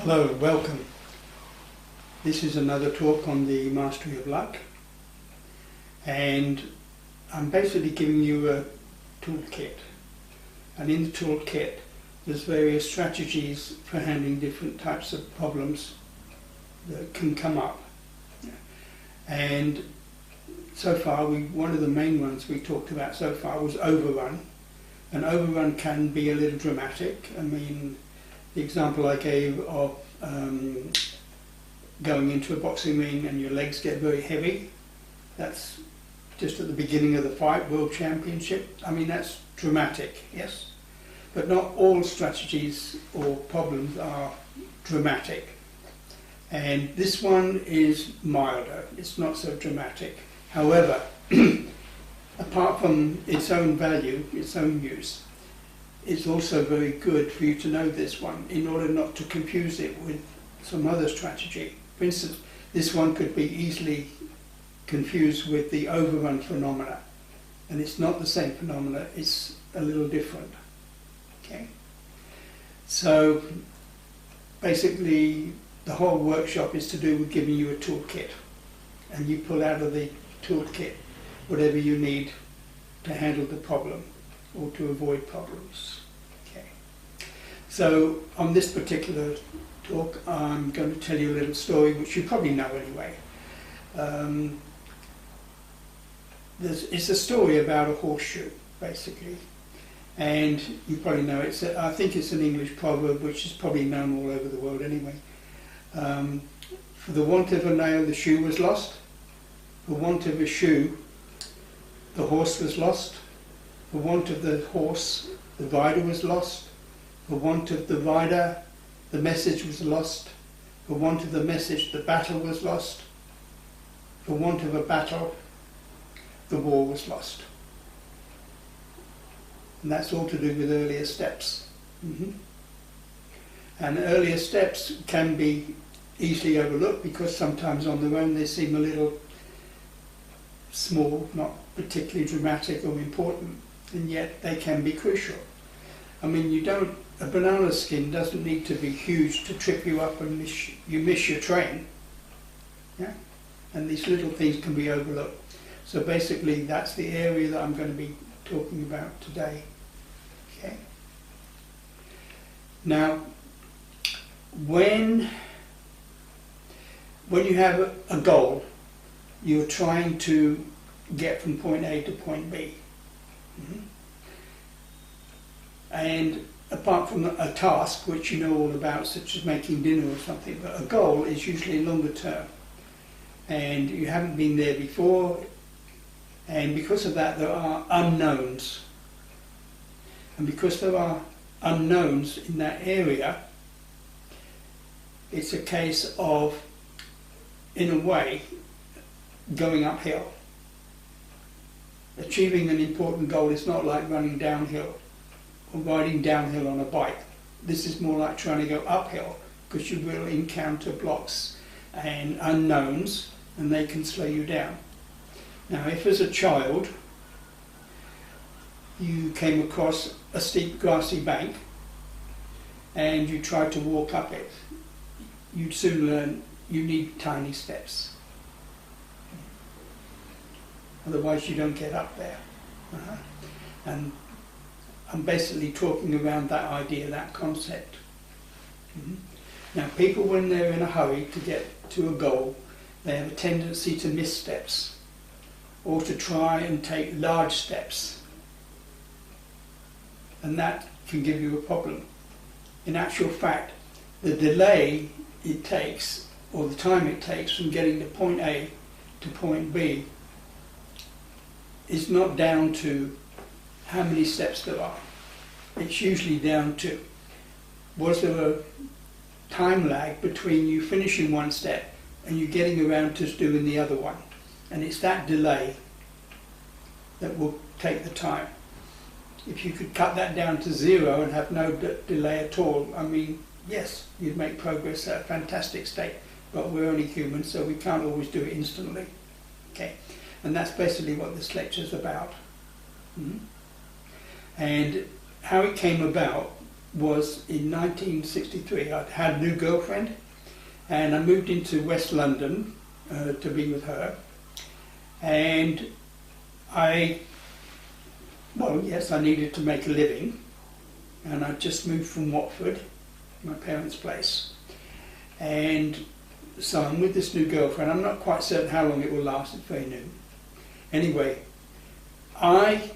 Hello, welcome. This is another talk on the mastery of luck, and I'm basically giving you a toolkit, and in the toolkit there's various strategies for handling different types of problems that can come up. And so far, one of the main ones we talked about so far was overrun. And overrun can be a little dramatic. I mean, the example I gave of going into a boxing ring and your legs get very heavy, that's just at the beginning of the fight, World Championship. I mean, that's dramatic, yes? But not all strategies or problems are dramatic. And this one is milder, it's not so dramatic. However, apart from its own value, its own use, it's also very good for you to know this one in order not to confuse it with some other strategy. For instance, this one could be easily confused with the overrun phenomena, and it's not the same phenomena, it's a little different. Okay? So basically the whole workshop is to do with giving you a toolkit, and you pull out of the toolkit whatever you need to handle the problem or to avoid problems. Okay. So on this particular talk I'm going to tell you a little story which you probably know anyway. It's a story about a horseshoe, basically, and you probably know it. I think it's an English proverb which is probably known all over the world anyway. For the want of a nail the shoe was lost, for want of a shoe the horse was lost, for want of the horse the rider was lost, for want of the rider the message was lost, for want of the message the battle was lost, for want of a battle the war was lost. And that's all to do with earlier steps. And earlier steps can be easily overlooked because sometimes on their own they seem a little small, not particularly dramatic or important, and yet they can be crucial. I mean, a banana skin doesn't need to be huge to trip you up and you miss your train. Yeah? And these little things can be overlooked. So basically that's the area that I'm going to be talking about today. Okay. Now, when you have a goal, you're trying to get from point A to point B. And apart from a task which you know all about, such as making dinner or something, but a goal is usually longer term. And you haven't been there before, and because of that there are unknowns. And because there are unknowns in that area, it's a case of, in a way, going uphill. Achieving an important goal is not like running downhill or riding downhill on a bike. This is more like trying to go uphill, because you will encounter blocks and unknowns, and they can slow you down. Now, if as a child you came across a steep grassy bank and you tried to walk up it, you'd soon learn you need tiny steps. Otherwise you don't get up there. And I'm basically talking around that idea, that concept. Now, people, when they're in a hurry to get to a goal, they have a tendency to miss steps or to try and take large steps. And that can give you a problem. In actual fact, the delay it takes, or the time it takes from getting to point A to point B, is not down to how many steps there are. It's usually down to, was there a time lag between you finishing one step and you getting around to doing the other one? And it's that delay that will take the time. If you could cut that down to zero and have no delay at all, I mean, yes, you'd make progress at a fantastic state, but we're only human, so we can't always do it instantly. Okay, and that's basically what this lecture is about. And how it came about was in 1963. I'd had a new girlfriend, and I moved into West London to be with her. And well, yes, I needed to make a living, and I just moved from Watford, my parents' place. And so I'm with this new girlfriend. I'm not quite certain how long it will last, it's very new. Anyway, I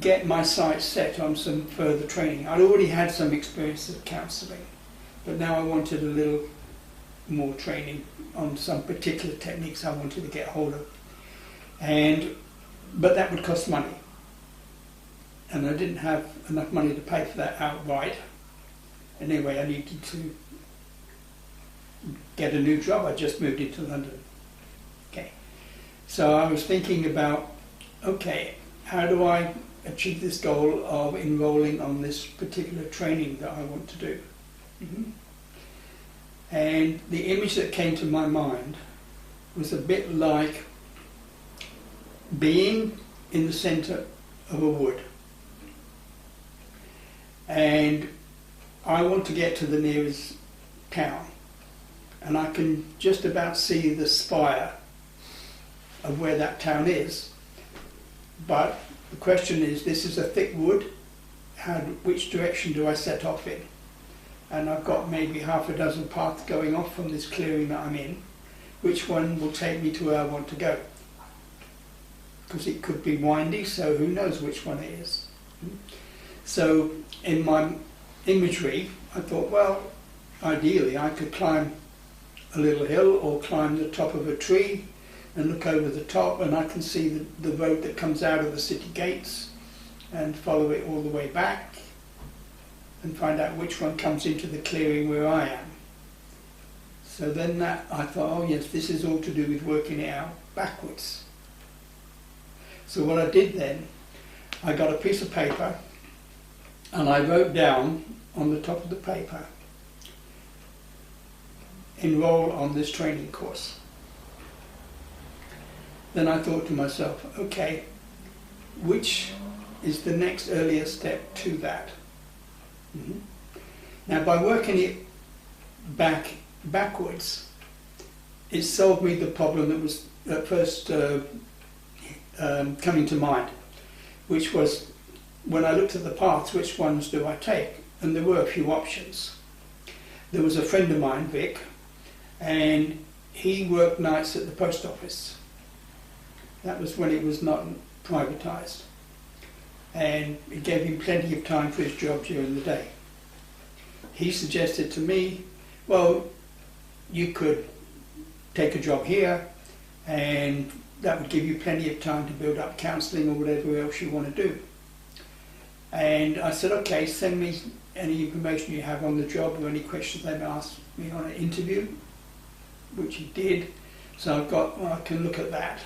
get my sights set on some further training. I'd already had some experience of counselling, but now I wanted a little more training on some particular techniques I wanted to get hold of. But that would cost money, and I didn't have enough money to pay for that outright. Anyway, I needed to get a new job. I just moved into London. Okay, so I was thinking about, okay, how do I achieve this goal of enrolling on this particular training that I want to do? And the image that came to my mind was a bit like being in the centre of a wood, and I want to get to the nearest town, and I can just about see the spire of where that town is, but the question is, this is a thick wood, which direction do I set off in? And I've got maybe half a dozen paths going off from this clearing that I'm in. Which one will take me to where I want to go? Because it could be windy, so who knows which one it is. So in my imagery, I thought, well, ideally I could climb a little hill or climb the top of a tree and look over the top, and I can see the road that comes out of the city gates and follow it all the way back and find out which one comes into the clearing where I am. So then I thought, oh yes, this is all to do with working it out backwards. So what I did then, I got a piece of paper and I wrote down on the top of the paper, enroll on this training course. Then I thought to myself, okay, which is the next earlier step to that? Now, by working it backwards, it solved me the problem that was at first coming to mind, which was when I looked at the paths, which ones do I take? And there were a few options. There was a friend of mine, Vic, and he worked nights at the post office. That was when it was not privatised. And it gave him plenty of time for his job during the day. He suggested to me, well, you could take a job here and that would give you plenty of time to build up counselling or whatever else you want to do. And I said, okay, send me any information you have on the job or any questions they've asked me on an interview, which he did. So I've got, well, I can look at that.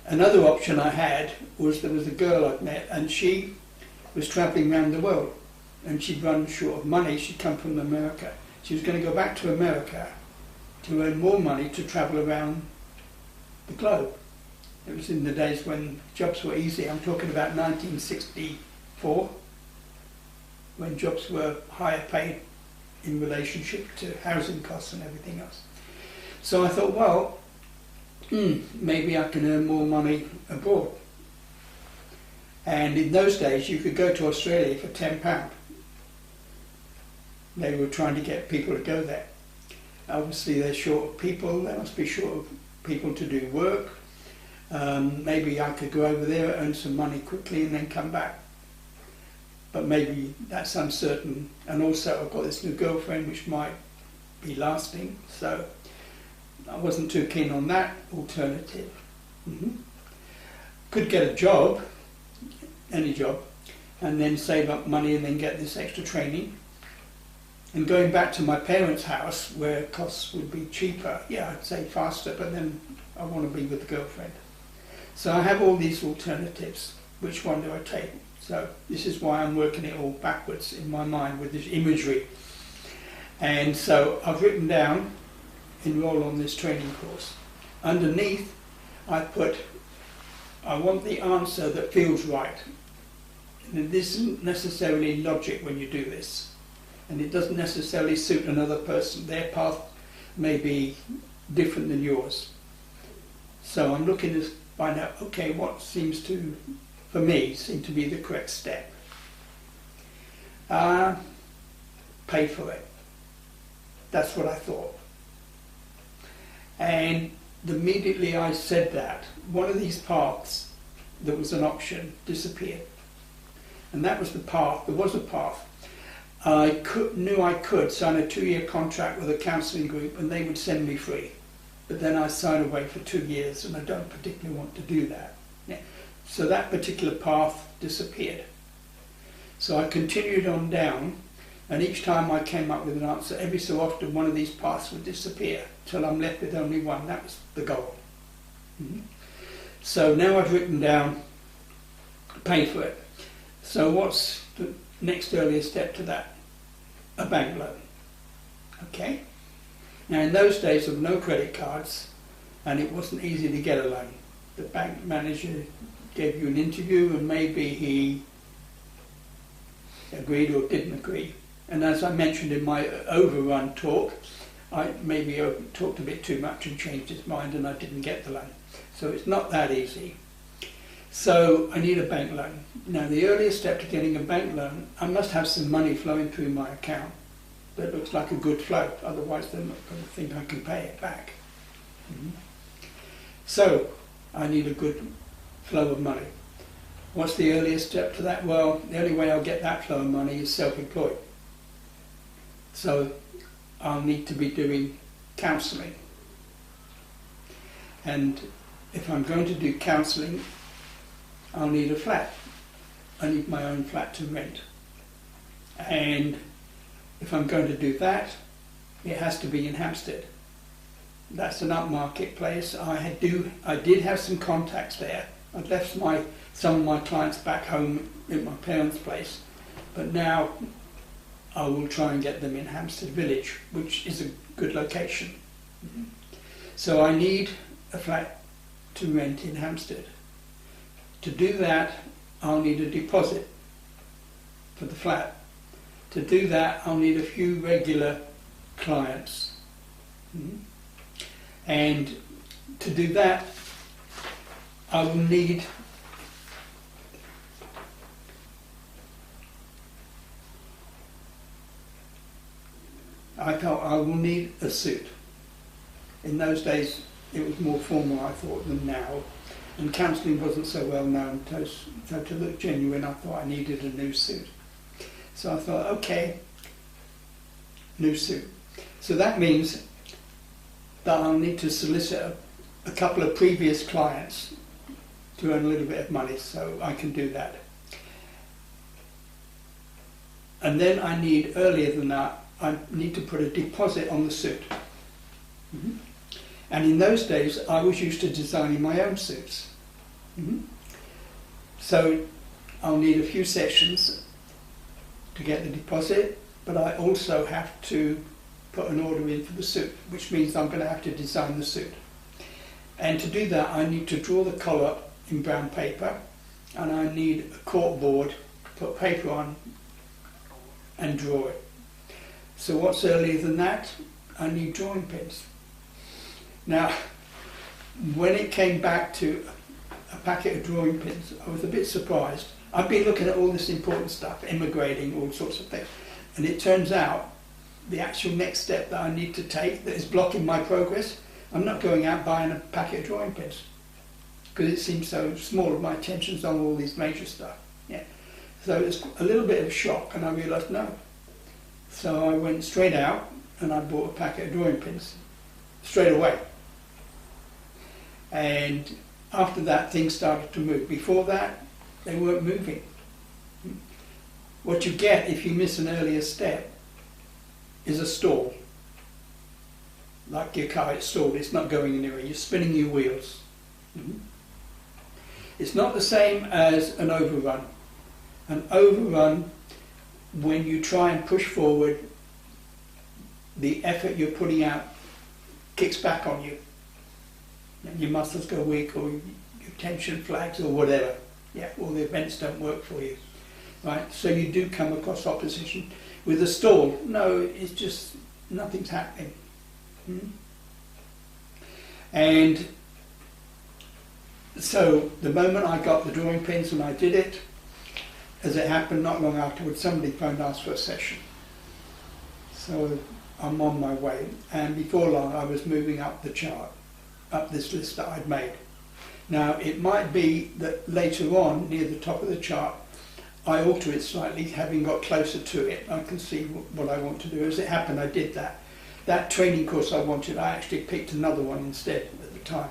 Another option I had was there was a girl I'd met, and she was travelling around the world, and she'd run short of money. She'd come from America. She was going to go back to America to earn more money to travel around the globe. It was in the days when jobs were easy. I'm talking about 1964, when jobs were higher paid in relationship to housing costs and everything else. So I thought, well, maybe I can earn more money abroad. And in those days you could go to Australia for £10. They were trying to get people to go there. Obviously they're short of people, they must be short of people to do work. Maybe I could go over there, earn some money quickly and then come back. But maybe that's uncertain. And also I've got this new girlfriend which might be lasting, so I wasn't too keen on that alternative. Could get a job, any job, and then save up money and then get this extra training. And going back to my parents' house where costs would be cheaper, yeah, I'd say faster, but then I want to be with the girlfriend. So I have all these alternatives. Which one do I take? So this is why I'm working it all backwards in my mind with this imagery. And so I've written down, enroll on this training course. Underneath, I put, I want the answer that feels right. And it isn't necessarily logic when you do this. And it doesn't necessarily suit another person. Their path may be different than yours. So I'm looking to find out, okay, what seems to, for me, seem to be the correct step. Pay for it. That's what I thought. And immediately I said that, one of these paths that was an option disappeared. And that was the path, there was a path. I knew I could sign a 2-year contract with a counselling group and they would send me free. But then I signed away for 2 years and I don't particularly want to do that. Yeah. So that particular path disappeared. So I continued on down, and each time I came up with an answer, every so often one of these paths would disappear till I'm left with only one. That was the goal. Mm-hmm. So now I've written down, pay for it. So what's the next earliest step to that? A bank loan. Okay? Now in those days there were no credit cards and it wasn't easy to get a loan. The bank manager gave you an interview and maybe he agreed or didn't agree. And as I mentioned in my overrun talk, I maybe talked a bit too much and changed his mind and I didn't get the loan. So it's not that easy. So I need a bank loan. Now the earliest step to getting a bank loan, I must have some money flowing through my account that looks like a good flow, otherwise they're not going to think I can pay it back. Mm-hmm. So I need a good flow of money. What's the earliest step to that? Well, the only way I'll get that flow of money is self-employed. So I'll need to be doing counselling. And if I'm going to do counselling, I'll need a flat. I need my own flat to rent. And if I'm going to do that, it has to be in Hampstead. That's an upmarket place. I did have some contacts there. I'd left some of my clients back home in my parents' place, but now I will try and get them in Hampstead Village, which is a good location. Mm-hmm. So I need a flat to rent in Hampstead. To do that, I'll need a deposit for the flat. To do that, I'll need a few regular clients. Mm-hmm. And to do that, I will need I felt I will need a suit. In those days it was more formal, I thought, than now, and counselling wasn't so well known, so to look genuine I thought I needed a new suit. So I thought, okay, new suit. So that means that I'll need to solicit a couple of previous clients to earn a little bit of money, so I can do that. And then I need, earlier than that, I need to put a deposit on the suit. Mm-hmm. And in those days I was used to designing my own suits. Mm-hmm. So I'll need a few sessions to get the deposit, but I also have to put an order in for the suit, which means I'm going to have to design the suit. And to do that I need to draw the collar in brown paper, and I need a cork board to put paper on and draw it. So what's earlier than that? I need drawing pins. Now, when it came back to a packet of drawing pins, I was a bit surprised. I've been looking at all this important stuff, immigrating, all sorts of things, and it turns out the actual next step that I need to take that is blocking my progress, I'm not going out buying a packet of drawing pins because it seems so small. My attention's on all these major stuff. Yeah. So it's a little bit of a shock, and I realised no. So I went straight out and I bought a packet of drawing pins straight away. And after that things started to move. Before that they weren't moving. What you get if you miss an earlier step is a stall. Like your car, it's stalled, it's not going anywhere, you're spinning your wheels. Mm-hmm. It's not the same as an overrun. An overrun, when you try and push forward, the effort you're putting out kicks back on you. And your muscles go weak, or your tension flags, or whatever. Yeah, all the events don't work for you. right? So you do come across opposition. With a stall, no, it's just nothing's happening. And so the moment I got the drawing pins and I did it, as it happened, not long afterwards, somebody phoned and asked for a session. So I'm on my way, and before long I was moving up the chart, up this list that I'd made. Now it might be that later on, near the top of the chart, I alter it slightly, having got closer to it. I can see what I want to do. As it happened, I did that. That training course I wanted, I actually picked another one instead at the time.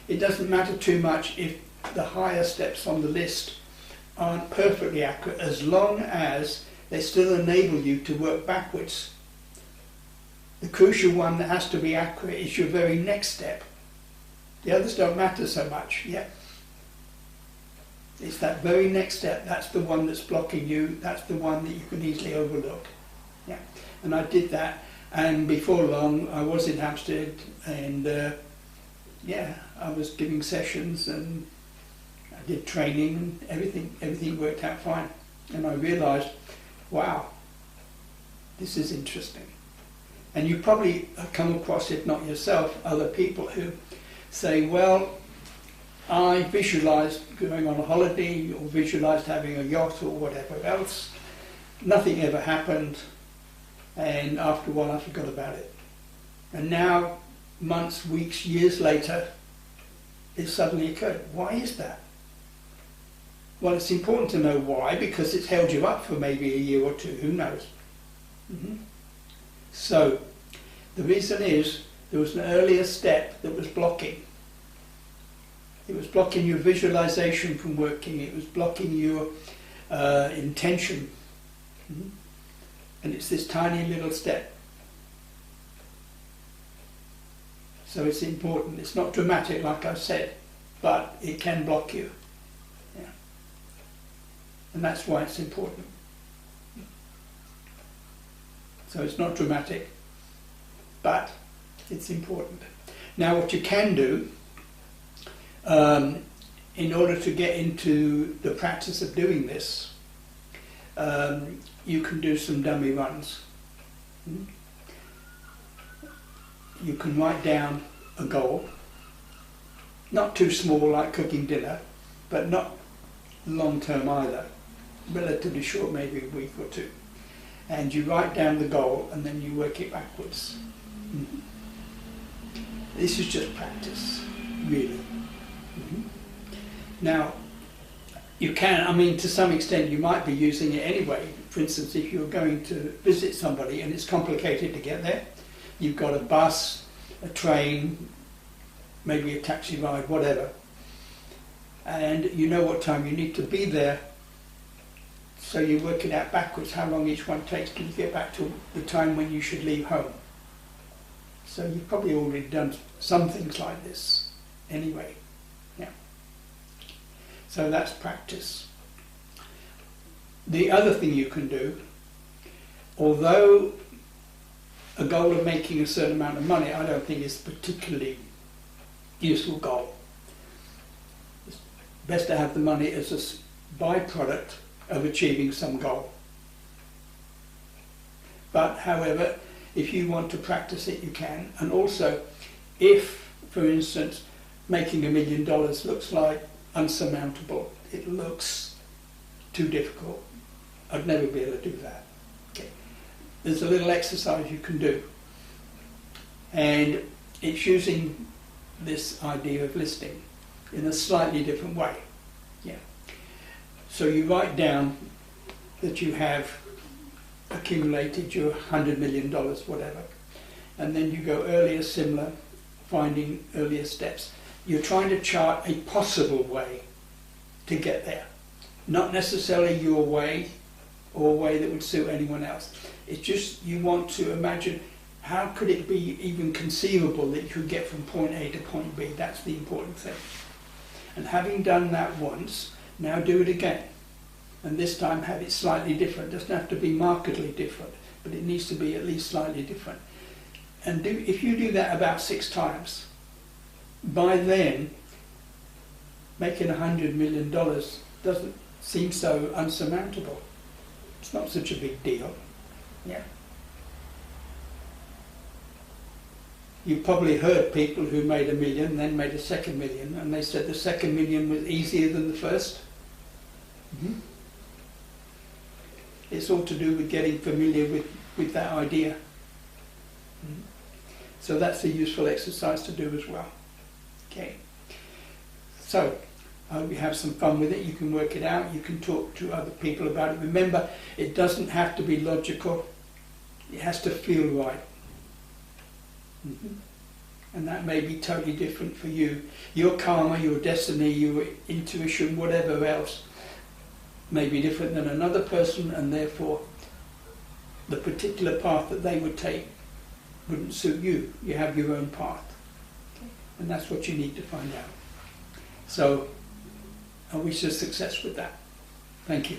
It doesn't matter too much if the higher steps on the list aren't perfectly accurate, as long as they still enable you to work backwards. The crucial one that has to be accurate is your very next step. The others don't matter so much, yeah. It's that very next step, that's the one that's blocking you, that's the one that you can easily overlook. Yeah. And I did that, and before long I was in Hampstead, and yeah, I was giving sessions and I did training, everything worked out fine. And I realised, wow, this is interesting. And you probably have come across, if not yourself, other people who say, well, I visualised going on a holiday or visualised having a yacht or whatever else. Nothing ever happened, and after a while I forgot about it. And now, months, weeks, years later, it suddenly occurred. Why is that? Well, it's important to know why, because it's held you up for maybe a year or two, who knows? So, the reason is there was an earlier step that was blocking. It was blocking your visualization from working, it was blocking your intention. And it's this tiny little step. So it's important. It's not dramatic, like I said, but it can block you. Yeah. And that's why it's important. So it's not dramatic, but it's important. Now what you can do, in order to get into the practice of doing this, you can do some dummy runs. You can write down a goal, not too small like cooking dinner, but not long term either, relatively short, maybe a week or two. And you write down the goal and then you work it backwards. This is just practice, really. Now, you can, I mean, to some extent you might be using it anyway. For instance, if you're going to visit somebody and it's complicated to get there, you've got a bus, a train, maybe a taxi ride, whatever, and you know what time you need to be there, so you work it out backwards, how long each one takes till you get back to the time when you should leave home. So you've probably already done some things like this anyway. Yeah. So that's practice. The other thing you can do, although a goal of making a certain amount of money, I don't think is a particularly useful goal. It's best to have the money as a byproduct of achieving some goal. But however, if you want to practice it, you can. And also, if, for instance, making $1 million looks like unsurmountable, it looks too difficult, I'd never be able to do that. Okay. There's a little exercise you can do, and it's using this idea of listing in a slightly different way. Yeah. So you write down that you have accumulated your $100 million, whatever, and then you go earlier, similar, finding earlier steps. You're trying to chart a possible way to get there, not necessarily your way or a way that would suit anyone else. It's just you want to imagine how could it be even conceivable that you could get from point A to point B. That's the important thing. And having done that once, now do it again. And this time have it slightly different. It doesn't have to be markedly different, but it needs to be at least slightly different. And if you do that about 6 times, by then, making $100 million doesn't seem so unsurmountable. It's not such a big deal. Yeah. You've probably heard people who made $1 million, then made a second million, and they said the second million was easier than the first. Mm-hmm. It's all to do with getting familiar with that idea. Mm-hmm. So that's a useful exercise to do as well. Okay. So, I hope you have some fun with it. You can work it out. You can talk to other people about it. Remember, it doesn't have to be logical. It has to feel right. Mm-hmm. And that may be totally different for you. Your karma, your destiny, your intuition, whatever else, may be different than another person, and therefore the particular path that they would take wouldn't suit you. You have your own path. And that's what you need to find out. So, I wish you success with that. Thank you.